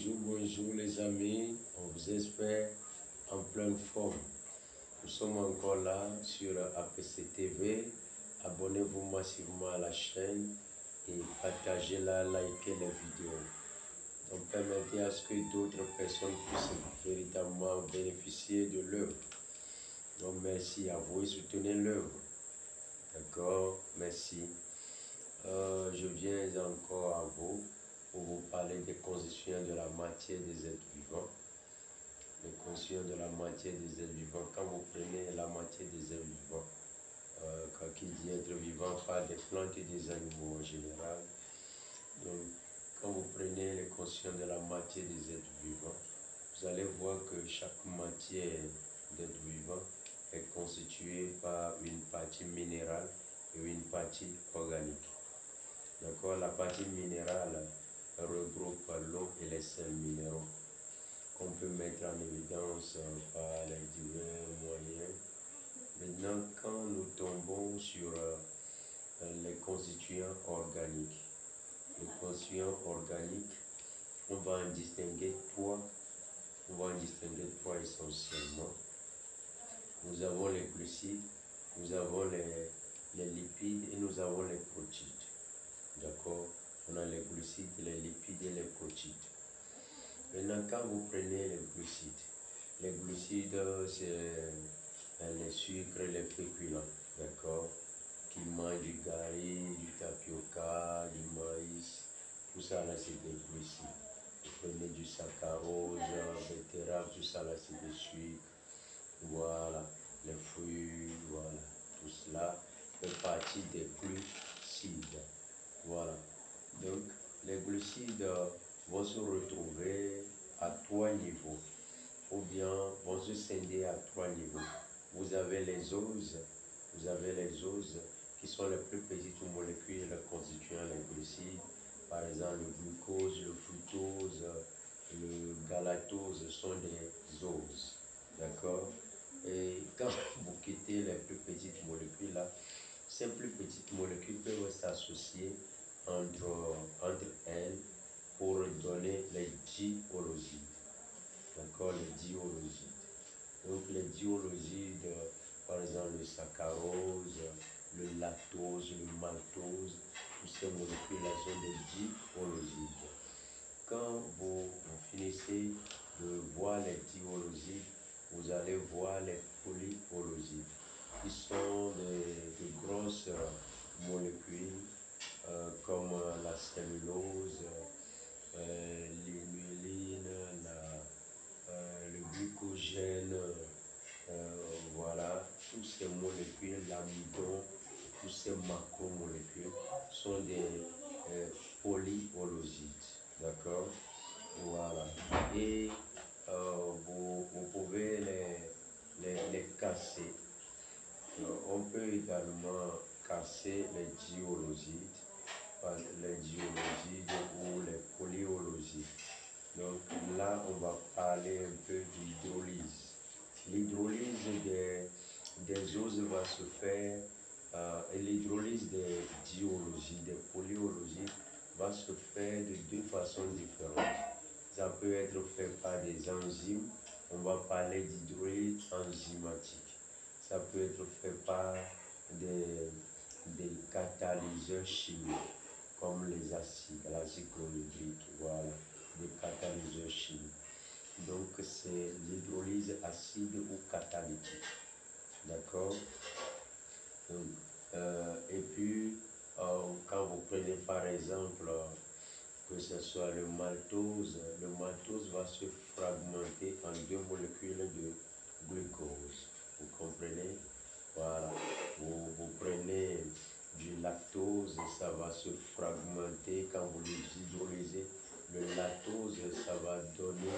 Bonjour les amis, on vous espère en pleine forme. Nous sommes encore là sur APC TV. Abonnez-vous massivement à la chaîne et partagez-la, likez les vidéos. Donc permettez à ce que d'autres personnes puissent véritablement bénéficier de l'œuvre. Donc merci à vous et soutenez l'œuvre. D'accord, merci. Je viens encore à vous pour vous parler des constituants de la matière des êtres vivants. Les constituants de la matière des êtres vivants. Quand vous prenez la matière des êtres vivants, quand qui dit être vivant parle des plantes et des animaux en général. Donc, quand vous prenez les constituants de la matière des êtres vivants, vous allez voir que chaque matière d'être vivant est constituée par une partie minérale et une partie organique. D'accord, la partie minérale regroupe l'eau et les sels minéraux qu'on peut mettre en évidence par les divers moyens. Maintenant, quand nous tombons sur les constituants organiques, les constituants organiques, on va en distinguer trois. On va en distinguer trois essentiellement. Nous avons les glucides, nous avons les lipides et nous avons les protides. D'accord? On a les glucides, les lipides et les protides. Maintenant, quand vous prenez les glucides, c'est les sucres, les féculents, d'accord? Qui mangent du gari, du tapioca, du maïs, tout ça là c'est des glucides. Vous prenez du saccharose, betterave, tout ça là c'est des sucres. Voilà, les fruits, voilà, tout cela fait partie des glucides. Voilà, donc les glucides vont se retrouver à trois niveaux, ou bien vont se scinder à trois niveaux. Vous avez les oses qui sont les plus petites molécules constituant les glucides. Par exemple, le glucose, le fructose, le galatose sont des oses. D'accord? Et quand vous quittez les plus petites molécules là, ces plus petites molécules peuvent s'associer entre elles pour donner les diholosides. D'accord, les diholosides. Donc les diholosides, par exemple le saccharose, le lactose, le maltose, toutes ces molécules-là sont des diholosides. Quand vous finissez de voir les diholosides, vous allez voir les polyholosides, qui sont des grosses molécules comme la cellulose, l'inuline, le glucogène, voilà, toutes ces molécules, l'amidon, toutes ces macromolécules sont des polyholosides, d'accord? Voilà, et vous pouvez les casser. On peut également casser les diholosides ou les polyholosides. Donc là, on va parler un peu d'hydrolyse. L'hydrolyse des oses va se faire, et l'hydrolyse des diholosides, des polyholosides, va se faire de deux façons différentes. Ça peut être fait par des enzymes. On va parler d'hydrolyse enzymatique. Ça peut être fait par des catalyseurs chimiques, comme les acides, l'acide chlorhydrique, voilà, des catalyseurs chimiques. Donc c'est l'hydrolyse acide ou catalytique. D'accord? Et puis, quand vous prenez par exemple, que ce soit le maltose va se fragmenter en deux molécules de glucose. Vous comprenez? Voilà. Vous prenez du lactose, ça va se fragmenter quand vous l'hydrolysez. Le lactose, ça va donner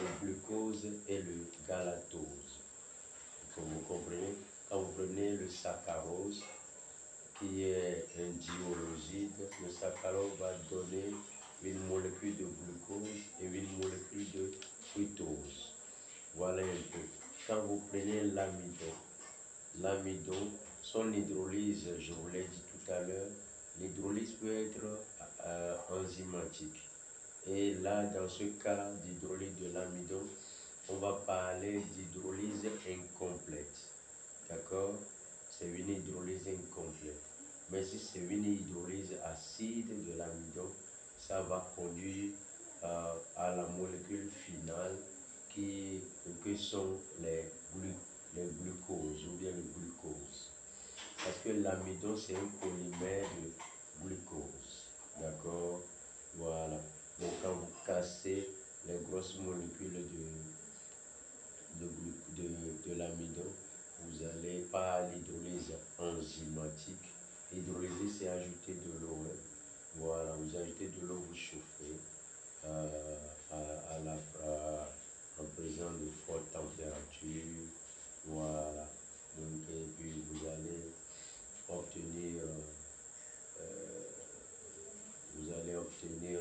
le glucose et le galatose. Vous comprenez? Quand vous prenez le saccharose, qui est un diholoside, le saccharose va donner une molécule de glucose et une molécule de fructose. Voilà un peu. Quand vous prenez l'amidon, son hydrolyse, je vous l'ai dit tout à l'heure, l'hydrolyse peut être enzymatique. Et là, dans ce cas d'hydrolyse de l'amidon, on va parler d'hydrolyse incomplète. D'accord? C'est une hydrolyse incomplète. Mais si c'est une hydrolyse acide de l'amidon, ça va conduire à la molécule finale que sont les glucoses ou bien le glucose. Parce que l'amidon, c'est un polymère de glucose. D'accord? Voilà. Donc, quand vous cassez les grosses molécules de l'amidon, vous allez par l'hydrolyse enzymatique. Hydrolyser, c'est ajouter de l'eau. Hein. Voilà, vous ajoutez de l'eau, vous chauffez en présence de forte température. Voilà. Donc, et puis vous allez obtenir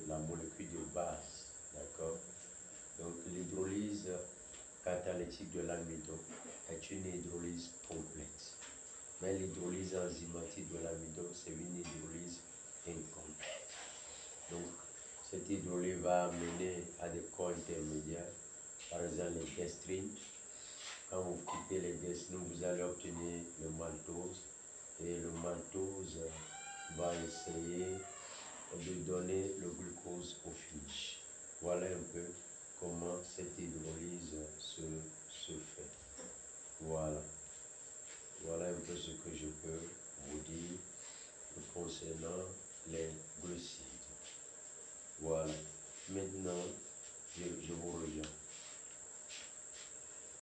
la molécule de base, d'accord? Donc l'hydrolyse catalytique de l'amidon est une hydrolyse complète. Mais l'hydrolyse enzymatique de l'amidon, c'est une hydrolyse incomplète. Donc cette hydrolyse va amener à des corps intermédiaires, par exemple les destrines. Quand vous quittez les destrines, vous allez obtenir le maltose. Et le maltose va essayer de donner le glucose au finish. Voilà un peu comment cette hydrolyse se fait. Voilà.